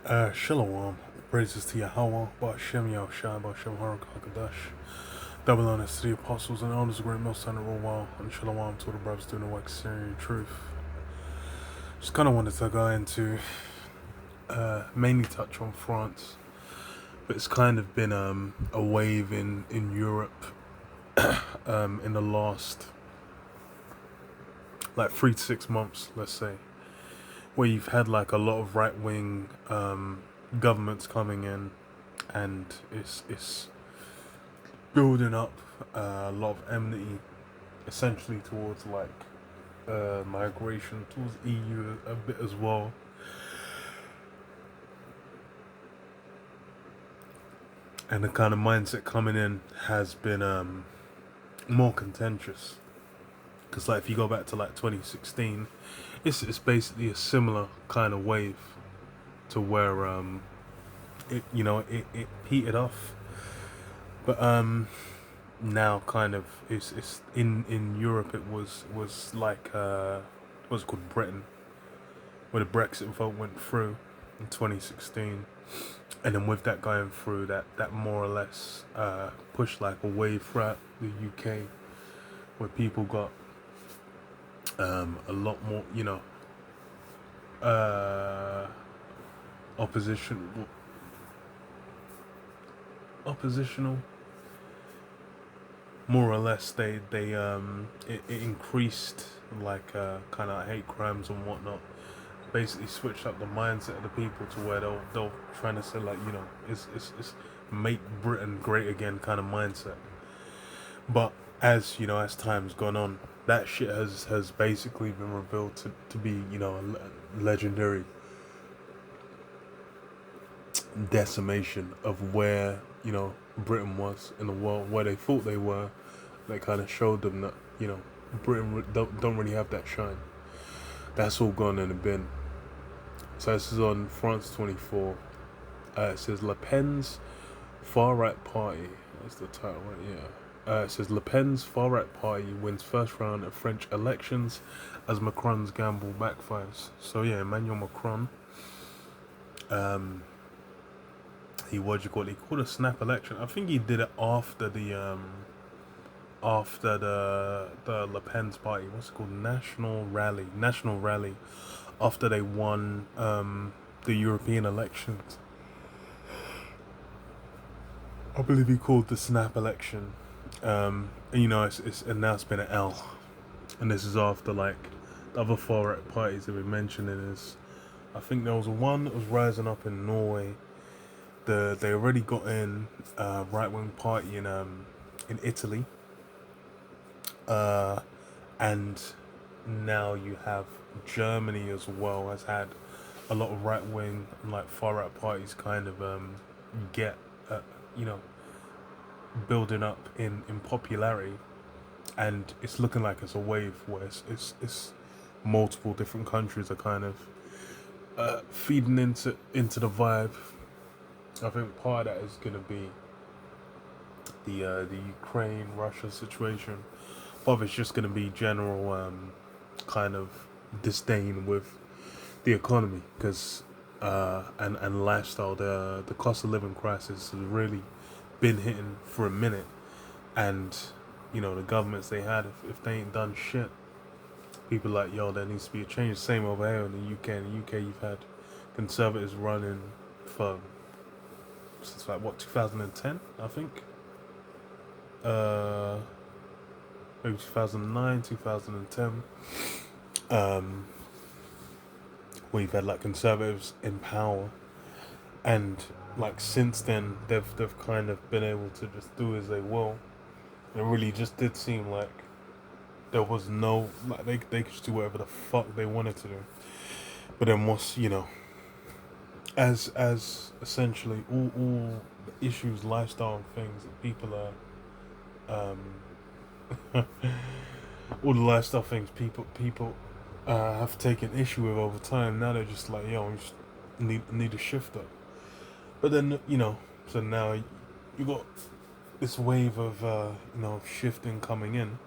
Shalom, praises to Yahweh, Ba'ashem Yahushua, Ba'ashem HaRakakadash. Double honors to the apostles and elders of Great Most Under Rowell, and Shalom to the brothers doing the work Syrian truth. Just kind of wanted to go into, mainly touch on France, but it's kind of been a wave in Europe in the last like 3 to 6 months, let's say, where you've had like a lot of right wing governments coming in, and it's building up a lot of enmity, essentially towards like migration towards EU a bit as well. And the kind of mindset coming in has been more contentious, because like if you go back to like 2016, it's basically a similar kind of wave to where it petered off, but now kind of it's in Europe. It was like what's it called, Britain, where the Brexit vote went through in 2016, and then with that going through, that more or less pushed like a wave throughout the UK, where people got a lot more, oppositional, more or less. It increased like kind of hate crimes and whatnot. Basically switched up the mindset of the people to where they'll trying to say like, it's make Britain great again kind of mindset. But as as time's gone on, that shit has basically been revealed to be a legendary decimation of where Britain was in the world, where they thought they were. They kind of showed them that Britain don't really have that shine. That's all gone in the bin. So this is on France 24. It says Le Pen's far right party. That's the title, right? Yeah. It says Le Pen's far right party wins first round of French elections as Macron's gamble backfires. So yeah, Emmanuel Macron. He called a snap election. I think he did it after the Le Pen's party. What's it called? National rally. After they won the European elections. I believe he called the snap election. And and now it's been an L. And this is after like the other far right parties that we're mentioning is, I think there was one that was rising up in Norway. They already got in right wing party in Italy. And now you have Germany as well, has had a lot of right wing and like far right parties kind of get building up in popularity, and it's looking like it's a wave where it's multiple different countries are kind of feeding into the vibe. I think part of that is gonna be the Ukraine Russia situation. Part of it's just gonna be general kind of disdain with the economy, because and lifestyle. The cost of living crisis has really been hitting for a minute, and the governments they had, if they ain't done shit, people like, yo, there needs to be a change. Same over here in the UK. In the UK, you've had Conservatives running for since like what, 2010, I think. Maybe 2009, 2010. Where you've had like Conservatives in power, and like since then they've kind of been able to just do as they will. It really just did seem like there was no, like they could just do whatever the fuck they wanted to do. But then once as essentially all the issues, lifestyle things that people are all the lifestyle things people have taken issue with over time, now they're just like, yo, we just need a shift up. But then so now you got this wave of shifting coming in,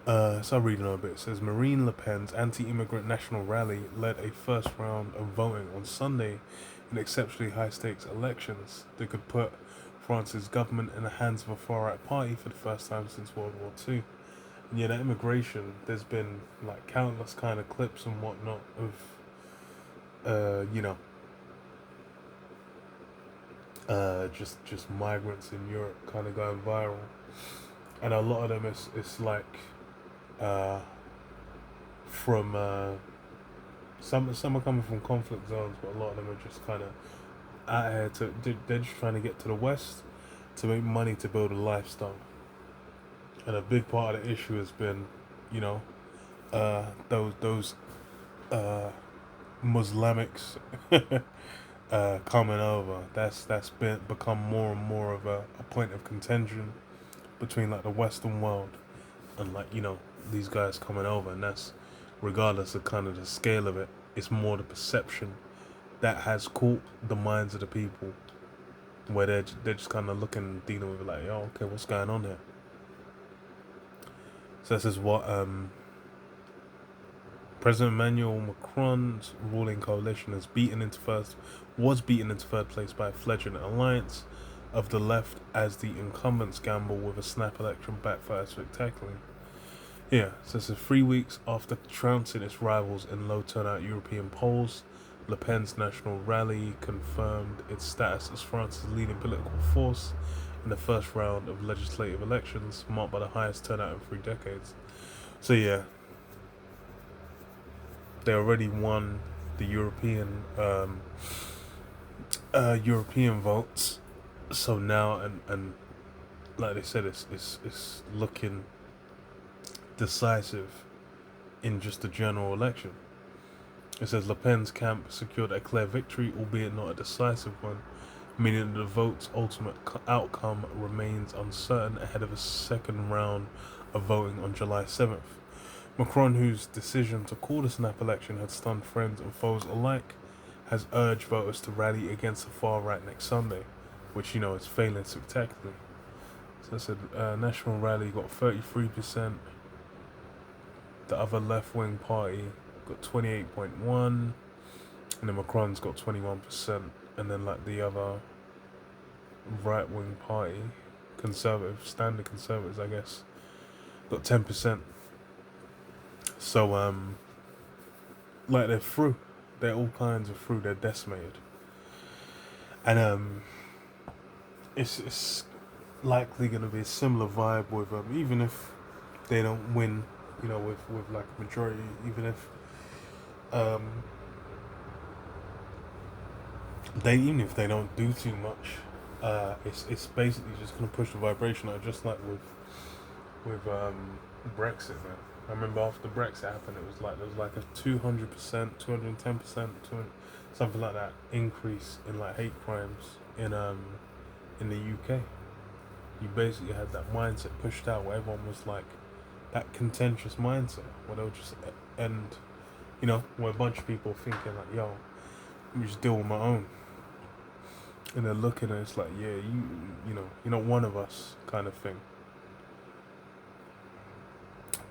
So I'm reading on a bit. It says Marine Le Pen's anti-immigrant national rally led a first round of voting on Sunday in exceptionally high-stakes elections that could put France's government in the hands of a far-right party for the first time since World War II. And yeah, that immigration, there's been like countless kind of clips and whatnot of, just migrants in Europe kind of going viral, and a lot of them is like uh, from some are coming from conflict zones, but a lot of them are just kind of out here they're just trying to get to the West to make money to build a lifestyle. And a big part of the issue has been, you know, those uh, Muslimics coming over. That's become more and more of a point of contention between like the Western world and like these guys coming over, and that's regardless of kind of the scale of it. It's more the perception that has caught the minds of the people, where they're just kind of looking and dealing with it like, oh, okay, what's going on here? So this is what President Emmanuel Macron's ruling coalition was beaten into third place by a fledgling alliance of the left as the incumbents gamble with a snap election backfire spectacularly. Yeah, so this is 3 weeks after trouncing its rivals in low turnout European polls. Le Pen's national rally confirmed its status as France's leading political force in the first round of legislative elections, marked by the highest turnout in 3 decades. So yeah, they already won the European votes. So now and like they said, it's looking decisive in just a general election. It says Le Pen's camp secured a clear victory, albeit not a decisive one, meaning that the vote's ultimate outcome remains uncertain ahead of a second round of voting on July 7th. Macron, whose decision to call the snap election had stunned friends and foes alike, has urged voters to rally against the far right next Sunday, which is failing spectacularly. So it said National Rally got 33%. The other left-wing party got 28.1%, and then Macron's got 21%, and then like the other right-wing party, standard conservatives, I guess, got 10%. So like they're through. They're all kinds of through. They're decimated, and it's likely going to be a similar vibe with even if they don't win, with like a majority, even if they don't do too much, it's basically just going to push the vibration out, just like with Brexit, man. I remember after Brexit happened, there was like a 200%, 210%, something like that increase in like hate crimes in the UK. You basically had that mindset pushed out where everyone was like that contentious mindset where they'll just end, where a bunch of people thinking like, yo, let me just deal with my own. And they're looking and it's like, yeah, you're not one of us kind of thing.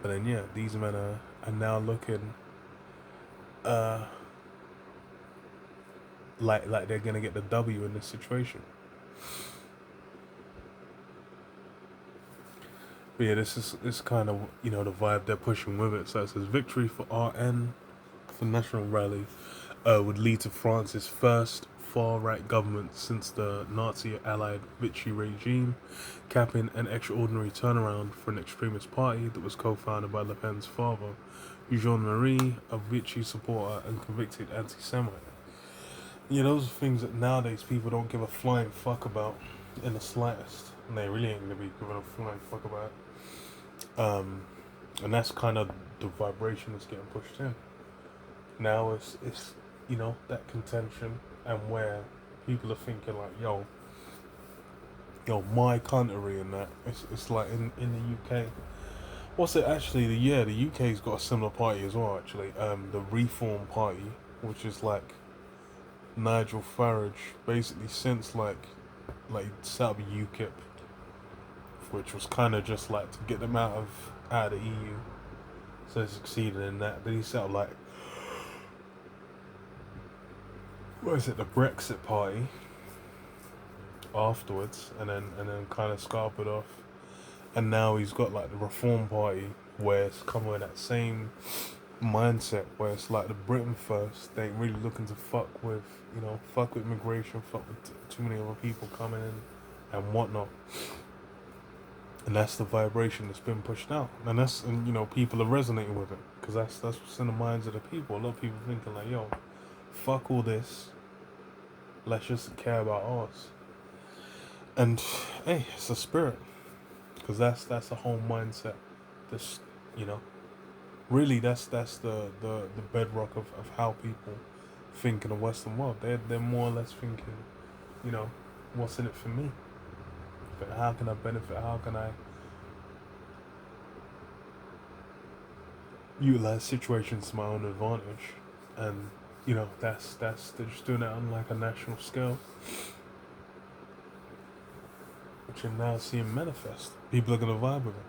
But then yeah, these men are now looking like they're gonna get the W in this situation. But yeah, this is kind of the vibe they're pushing with it. So it says victory for RN for National Rally would lead to France's first far-right government since the Nazi-allied Vichy regime, capping an extraordinary turnaround for an extremist party that was co-founded by Le Pen's father, Jean-Marie, a Vichy supporter and convicted anti-Semite. Yeah, those are things that nowadays people don't give a flying fuck about in the slightest, and they really ain't gonna be giving a flying fuck about it. And that's kind of the vibration that's getting pushed in. Now it's that contention, and where people are thinking like, yo, my country and that. It's like in the UK. What's it actually? The UK's got a similar party as well. Actually, the Reform Party, which is like Nigel Farage, basically since like set up UKIP, which was kind of just like to get them out of out of the EU. So he succeeded in that. Then he set up like, what is it, the Brexit Party afterwards, and then kind of scarpered off. And now he's got like the Reform Party, where it's coming with that same mindset, where it's like the Britain first. They ain't really looking to fuck with, fuck with immigration, fuck with too many other people coming in and whatnot. And that's the vibration that's been pushed out, and people are resonating with it, because that's what's in the minds of the people. A lot of people thinking like, yo, fuck all this, let's just care about ours. And hey, it's a spirit, because that's the whole mindset. This, you know, really that's the bedrock of how people think in the Western world. They're more or less thinking, what's in it for me? But how can I benefit? How can I utilize situations to my own advantage? And that's they're just doing it on like a national scale, which you're now seeing manifest. People are gonna vibe with it.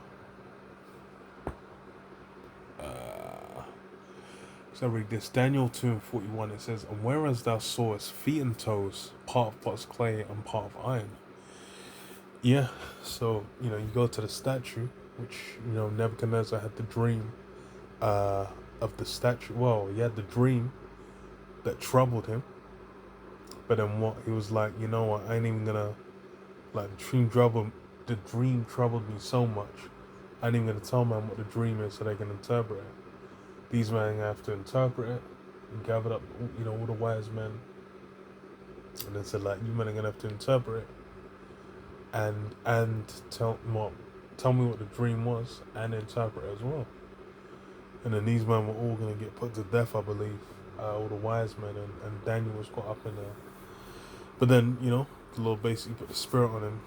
So I read this, Daniel 2:41. It says, "And whereas thou sawest feet and toes, part of pot's clay and part of iron." Yeah, so you go to the statue, which Nebuchadnezzar had the dream of the statue. Well, he had the dream that troubled him, but then what he was like, what, I ain't even gonna, like, the dream troubled me so much, I ain't even gonna tell man what the dream is so they can interpret it. These men have to interpret it, and gathered up all the wise men, and then said, like, you men are gonna have to interpret it and tell me what the dream was and interpret it as well. And then these men were all gonna get put to death, I believe, all the wise men, and Daniel was caught up in there. But then the Lord basically put the spirit on him.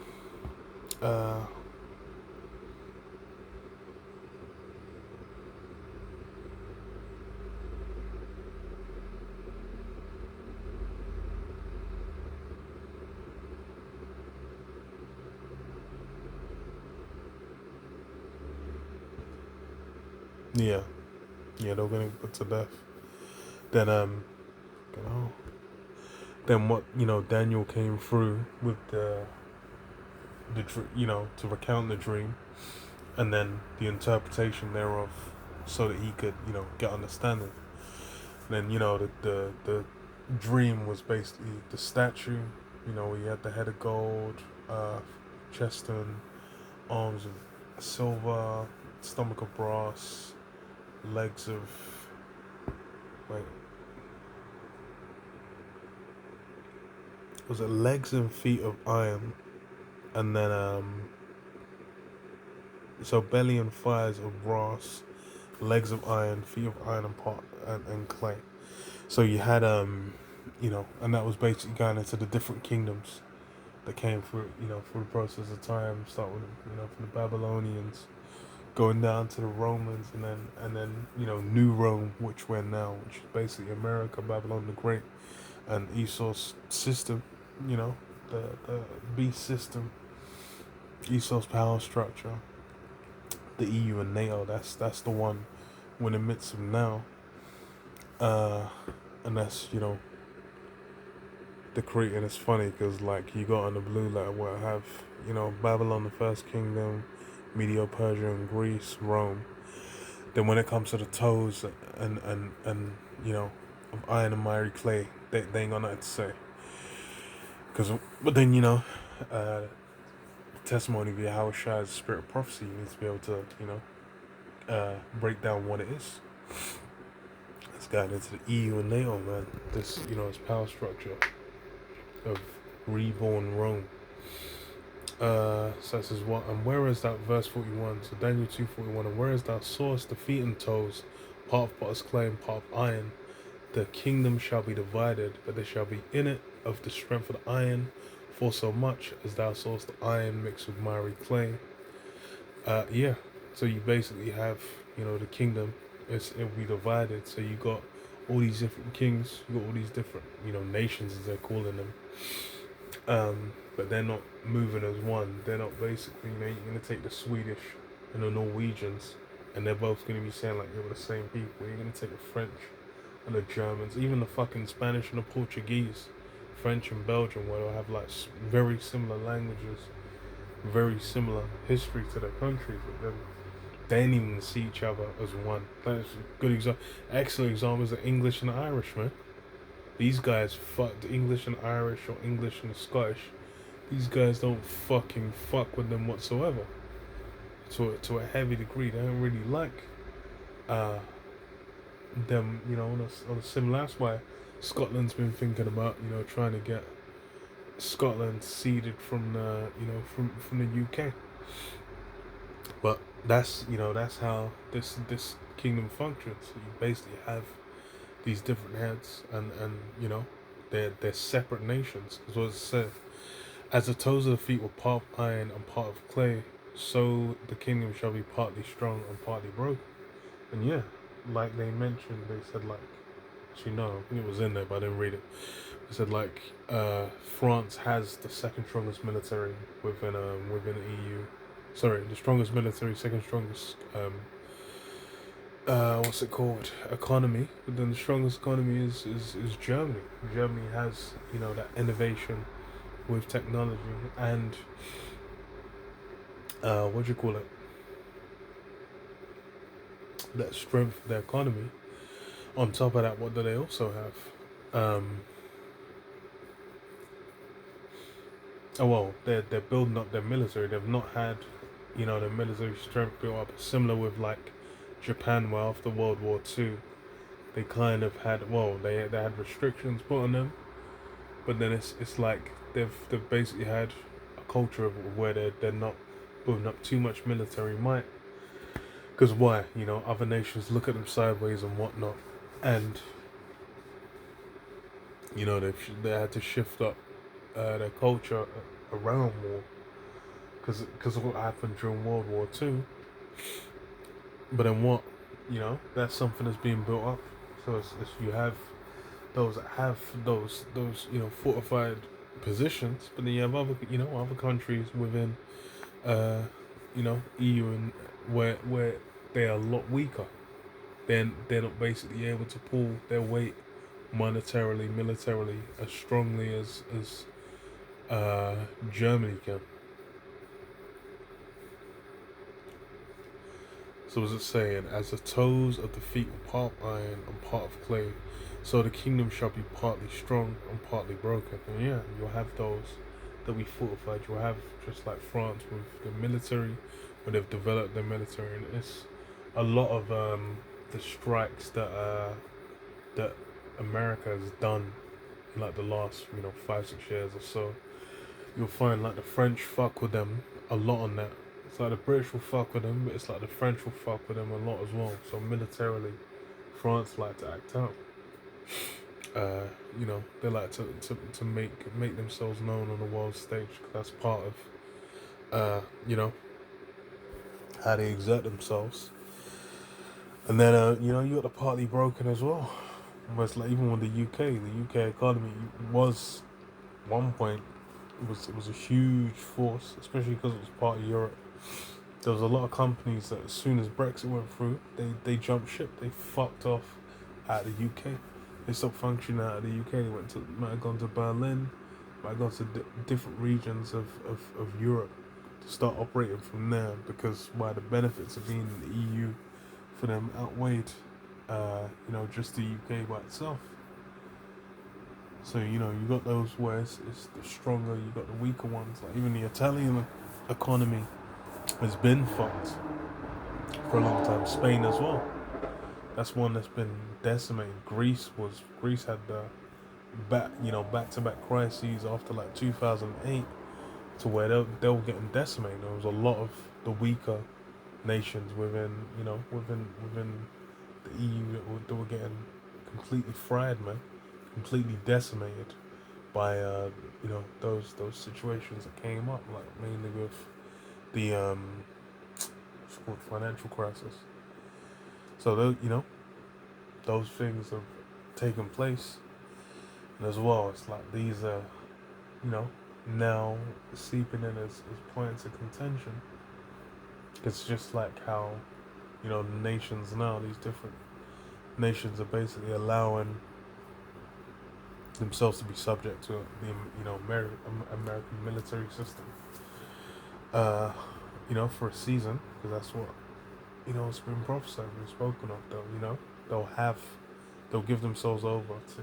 Yeah, they were gonna get put to death. Then then what Daniel came through with the to recount the dream, and then the interpretation thereof, so that he could get understanding. And then the dream was basically the statue. He had the head of gold, chest and arms of silver, stomach of brass, legs of was it legs and feet of iron, and then so belly and thighs of brass, legs of iron, feet of iron, and pot and clay. So you had and that was basically going into the different kingdoms that came through through the process of time, start with from the Babylonians, going down to the Romans, and then New Rome, which we're now, which is basically America, Babylon the Great, and Esau's system, the beast system, Esau's power structure, the EU and NATO. That's the one we're in the midst of now, and that's the Crete. And it's funny because like you got on the blue letter where I have Babylon, the first kingdom, Medio Persia and Greece, Rome. Then when it comes to the toes and of iron and miry clay, they ain't got nothing to say. But then testimony of Yahushua is the spirit of prophecy. You need to be able to break down what it is. It's gotten into the EU and NATO, man. This its power structure of reborn Rome. So it says what, and where is that, verse 41? So Daniel 2:41, and where is thou sawest the feet and toes, part of potter's clay and part of iron, the kingdom shall be divided, but there shall be in it of the strength of the iron, for so much as thou sawest the iron mixed with miry clay. Yeah. So you basically have the kingdom. It'll be divided. So you got all these different kings. You got all these different nations, as they're calling them. But they're not moving as one. They're not basically, you're going to take the Swedish and the Norwegians and they're both going to be saying like, "You're the same people." You're going to take the French and the Germans, even the fucking Spanish and the Portuguese, French and Belgium, where they'll have like very similar languages, very similar history to their countries, but then they ain't even see each other as one. That's a good example. Excellent example is the English and the Irish, man. These guys fuck the English and Irish or English and the Scottish. These guys don't fucking fuck with them whatsoever. To a heavy degree, they don't really like uh, them. On a similar. That's why Scotland's been thinking about trying to get Scotland seeded from the from the UK. But that's how this kingdom functions. You basically have these different heads, and they're separate nations. As what it said, as the toes of the feet were part of iron and part of clay, so the kingdom shall be partly strong and partly broken. And yeah, like they mentioned, they said like, actually no, I think it was in there, but I didn't read it. They said like, France has the second strongest military within the EU. Sorry, the strongest military, second strongest what's it called? Economy. But then the strongest economy is Germany. Germany has that innovation with technology and what do you call it? That strength of their economy. On top of that, what do they also have? Oh well, they're building up their military. They've not had, their military strength built up. Similar with like Japan, where after World War II, they kind of had they had restrictions put on them, but then it's like they've basically had a culture of where they're not building up too much military might. Because why? Other nations look at them sideways and whatnot, and they had to shift up their culture around war, because of what happened during World War II. But then what? That's something that's being built up. So it's you have those that have those fortified positions, but then you have other countries within EU and where they are a lot weaker. Then they're not basically able to pull their weight monetarily, militarily as strongly as Germany can. So as it's saying, as the toes of the feet were part of iron and part of clay, so the kingdom shall be partly strong and partly broken. And yeah, you'll have those that we fortified. You'll have just like France with the military, where they've developed their military, and it's a lot of the strikes that America has done in like the last 5-6 years or so. You'll find like the French fuck with them a lot on that. It's like the British will fuck with them, but it's like the French will fuck with them a lot as well. So militarily, France like to act out. They like to make themselves known on the world stage. That's part of, how they exert themselves. And then, you got the partly broken as well. But it's like even with the UK economy was one point it was a huge force, especially because it was part of Europe. There was a lot of companies that as soon as Brexit went through, they jumped ship. They fucked off out of the UK. They stopped functioning out of the UK. They might have gone to Berlin, might have gone to different regions of Europe to start operating from there, because the benefits of being in the EU for them outweighed just the UK by itself. So you got those where it's the stronger, you got the weaker ones. Like even the Italian economy has been fucked for a long time. Spain as well. That's one that's been decimated. Greece had the back to back crises after like 2008, to where they were getting decimated. There was a lot of the weaker nations within the EU that were getting completely fried, man, completely decimated by those situations that came up, like mainly with the what's called financial crisis. So those things have taken place, and as well, it's like these are now seeping in as points of contention. It's just like how nations now, these different nations are basically allowing themselves to be subject to the American military system. Uh, for a season, because that's what it's been prophesied and spoken of. They'll have they'll give themselves over to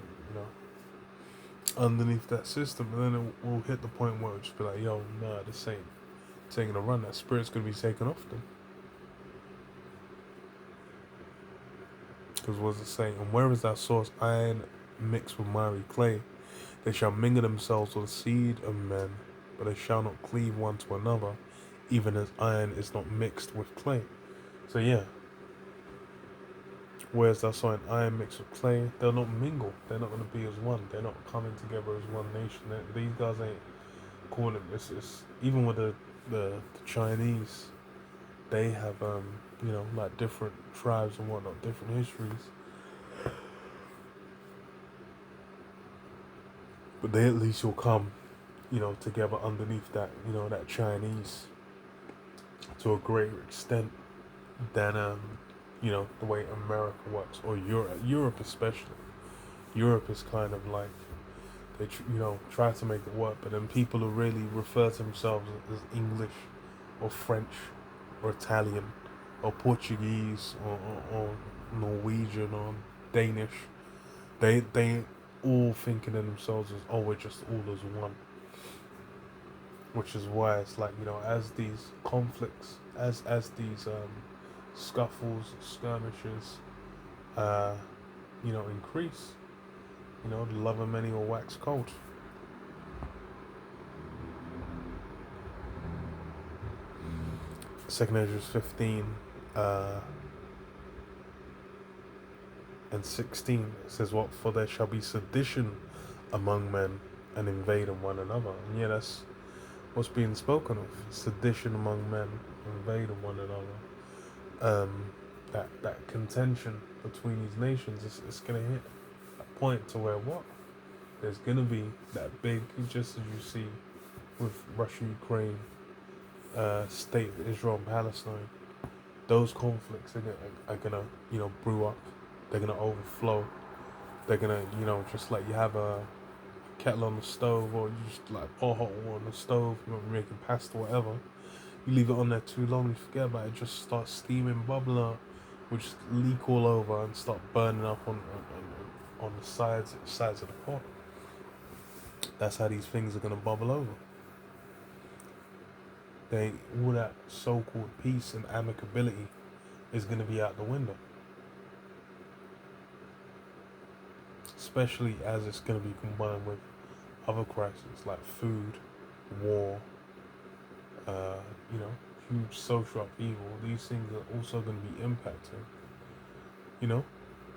underneath that system, and then it will hit the point where it'll just be like, yo, nah, this ain't taking a run. That spirit's gonna be taken off them. Because what does it say? And where is that source? Iron mixed with miry clay. They shall mingle themselves with the seed of men, but they shall not cleave one to another, even as iron is not mixed with clay. So yeah. Whereas that's why an iron mixed with clay, they'll not mingle. They're not going to be as one. They're not coming together as one nation. These guys ain't calling it. It's even with the Chinese, they have like different tribes and whatnot, different histories. But they at least will come, together underneath that, that Chinese to a greater extent than the way America works, or Europe especially. Europe is kind of like they try to make it work, but then people who really refer to themselves as English or French or Italian or Portuguese or Norwegian or Danish, they all thinking of themselves as, oh, we're just all as one. Which is why it's like, as these conflicts, as these scuffles, skirmishes, increase, the love of many will wax cold. Second Ezra 15 and 16 says, what? For there shall be sedition among men and invading one another. And yeah, that's what's being spoken of. Sedition among men, invading one another. That contention between these nations is going to hit a point to where what? There's going to be that big, just as you see with Russia, Ukraine, state of Israel and Palestine. Those conflicts are gonna brew up. They're gonna overflow. They're gonna just like you have a kettle on the stove, or you just like pour hot water on the stove, making pasta or whatever. You leave it on there too long, you forget about it. Just starts steaming, bubbling up, which leak all over and start burning up on the sides of the pot. That's how these things are gonna bubble over. All that so-called peace and amicability is going to be out the window. Especially as it's going to be combined with other crises like food, war, huge social upheaval. These things are also going to be impacted.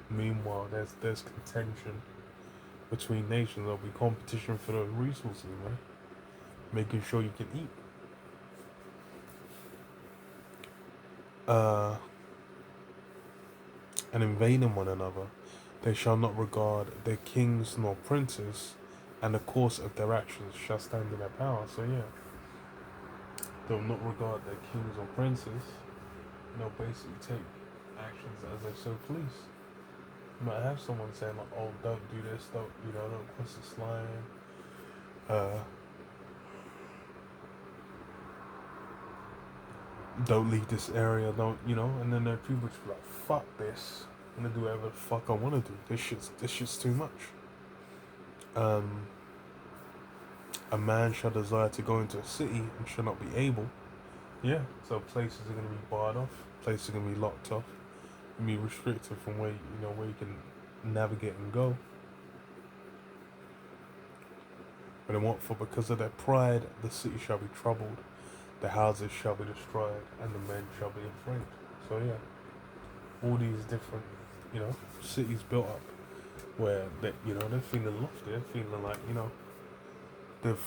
Meanwhile, there's contention between nations. There'll be competition for those resources, right? Making sure you can eat. And invading one another, they shall not regard their kings nor princes, and the course of their actions shall stand in their power. So yeah, they'll not regard their kings or princes, they'll basically take actions as they so please. You might have someone saying like, oh, don't do this, don't cross this line, don't leave this area, don't, and then there are people just like, fuck this, I'm gonna do whatever the fuck I wanna do. This shit's too much. A man shall desire to go into a city and shall not be able. Yeah, so places are gonna be barred off, places are gonna be locked off, and be restricted from where you can navigate and go. But then what? For because of their pride, the city shall be troubled, the houses shall be destroyed, and the men shall be afraid. So yeah, all these different, cities built up where they're feeling lofty, they're feeling like,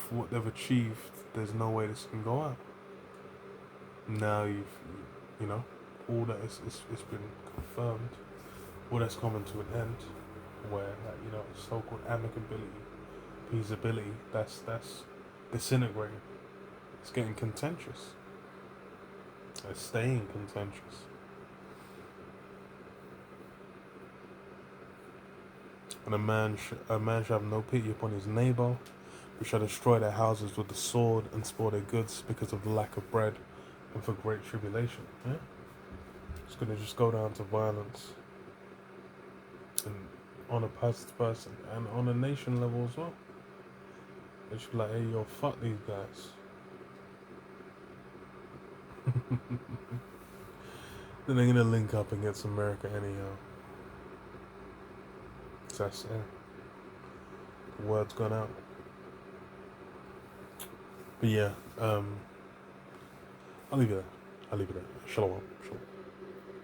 what they've achieved, there's no way this can go out. Now all that it's been confirmed, all that's coming to an end, where so-called amicability, peaceability, that's disintegrating. It's getting contentious. It's staying contentious. And a man shall have no pity upon his neighbor, but shall destroy their houses with the sword and spoil their goods because of the lack of bread and for great tribulation. Yeah? It's gonna just go down to violence and on a person and on a nation level as well. They should be like, hey yo, fuck these guys. Then they're gonna link up against America anyhow. So that's it. The word's gone out. But yeah, I'll leave it there. Shalom. Shalom.